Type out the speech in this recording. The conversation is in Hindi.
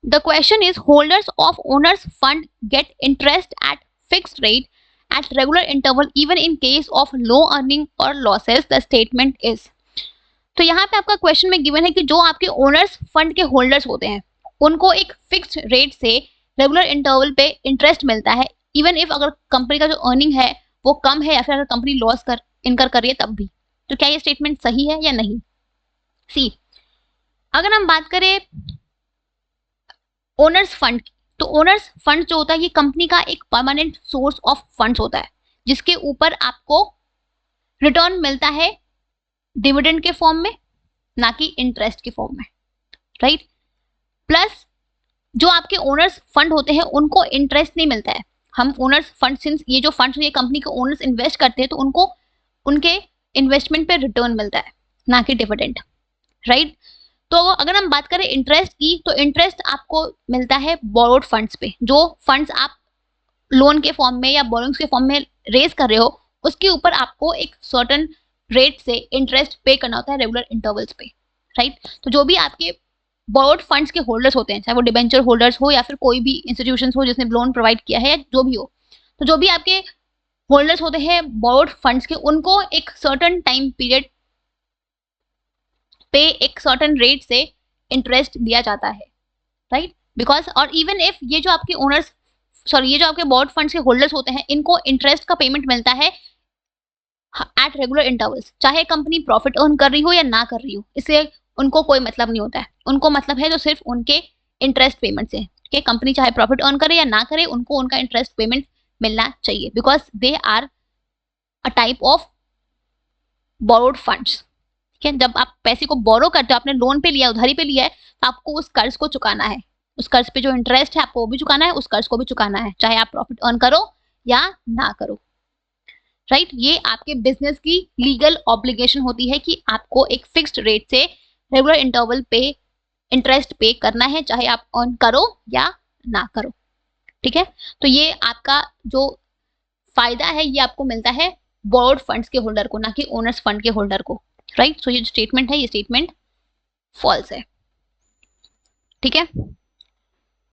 The question is holders of owners fund get interest at fixed rate at regular interval even in case of low earning or losses, the statement is। तो यहाँ पे आपका क्वेश्चन में गिवन है कि जो आपके ओनर्स फंड के होल्डर्स होते हैं उनको एक फिक्स्ड रेट से रेगुलर इंटरवल पे इंटरेस्ट मिलता है, इवन इफ अगर कंपनी का जो अर्निंग है वो कम है या फिर अगर कंपनी लॉस इनकर कर रही है तब भी। तो क्या ये स्टेटमेंट सही है या नहीं? सी, अगर हम बात करें ओनर्स फंड की, तो ओनर्स फंड जो होता है ये कंपनी का एक परमानेंट सोर्स ऑफ फंड्स होता है जिसके ऊपर आपको रिटर्न मिलता है डिविडेंड के फॉर्म में, ना कि इंटरेस्ट के फॉर्म में, राइट। प्लस जो आपके ओनर्स फंड होते हैं उनको इंटरेस्ट नहीं मिलता है। हम ओनर्स फंड, सिंस ये जो फंड्स ये कंपनी के ओनर्स इन्वेस्ट करते हैं तो उनको उनके इन्वेस्टमेंट पे रिटर्न मिलता है, ना कि डिविडेंड, राइट। तो अगर हम बात करें इंटरेस्ट की, तो इंटरेस्ट आपको मिलता है बोरोड फंड्स पे। जो फंड्स आप लोन के फॉर्म में या बोरोइंग्स के फॉर्म में रेज कर रहे हो उसके ऊपर आपको एक सर्टेन रेट से इंटरेस्ट पे करना होता है रेगुलर इंटरवल्स पे, राइट। तो जो भी आपके बोरोड फंड्स के होल्डर्स होते हैं, चाहे वो डिबेंचर होल्डर्स हो या फिर कोई भी इंस्टीट्यूशन हो जिसने लोन प्रोवाइड किया है या जो भी हो, तो जो भी आपके होल्डर्स होते हैं बोरोड फंड्स के, उनको एक सर्टेन टाइम पीरियड पे एक सर्टेन रेट से इंटरेस्ट दिया जाता है, राइट। बिकॉज और इवन इफ ये जो आपके ओनर्स, सॉरी, ये जो आपके बोरोड फंड्स के होल्डर्स होते हैं इनको इंटरेस्ट का पेमेंट मिलता है एट रेगुलर इंटरवल्स, चाहे कंपनी प्रॉफिट अर्न कर रही हो या ना कर रही हो, इससे उनको कोई मतलब नहीं होता है। उनको मतलब है जो सिर्फ उनके इंटरेस्ट पेमेंट से, कि कंपनी चाहे प्रॉफिट अर्न करे या ना करे उनको उनका इंटरेस्ट पेमेंट मिलना चाहिए, because they are a type of borrowed funds. ठीक है, जब आप पैसे को बोरो करते हो, आपने लोन पे लिया, उधारी पे लिया है, तो आपको उस कर्ज को चुकाना है। उस कर्ज पे जो इंटरेस्ट है आपको वो भी चुकाना है, उस कर्ज को भी चुकाना है, चाहे आप प्रॉफिट अर्न करो या ना करो, राइट। ये आपके बिजनेस की लीगल ऑब्लिगेशन होती है कि आपको एक फिक्स्ड रेट से रेगुलर इंटरवल पे इंटरेस्ट पे करना है, चाहे आप अर्न करो या ना करो, ठीक है। तो ये आपका जो फायदा है ये आपको मिलता है बोरोड फंड्स के होल्डर को, ना कि ओनर्स फंड के होल्डर को, राइट। सो ये जो स्टेटमेंट है ये स्टेटमेंट फॉल्स है, ठीक है।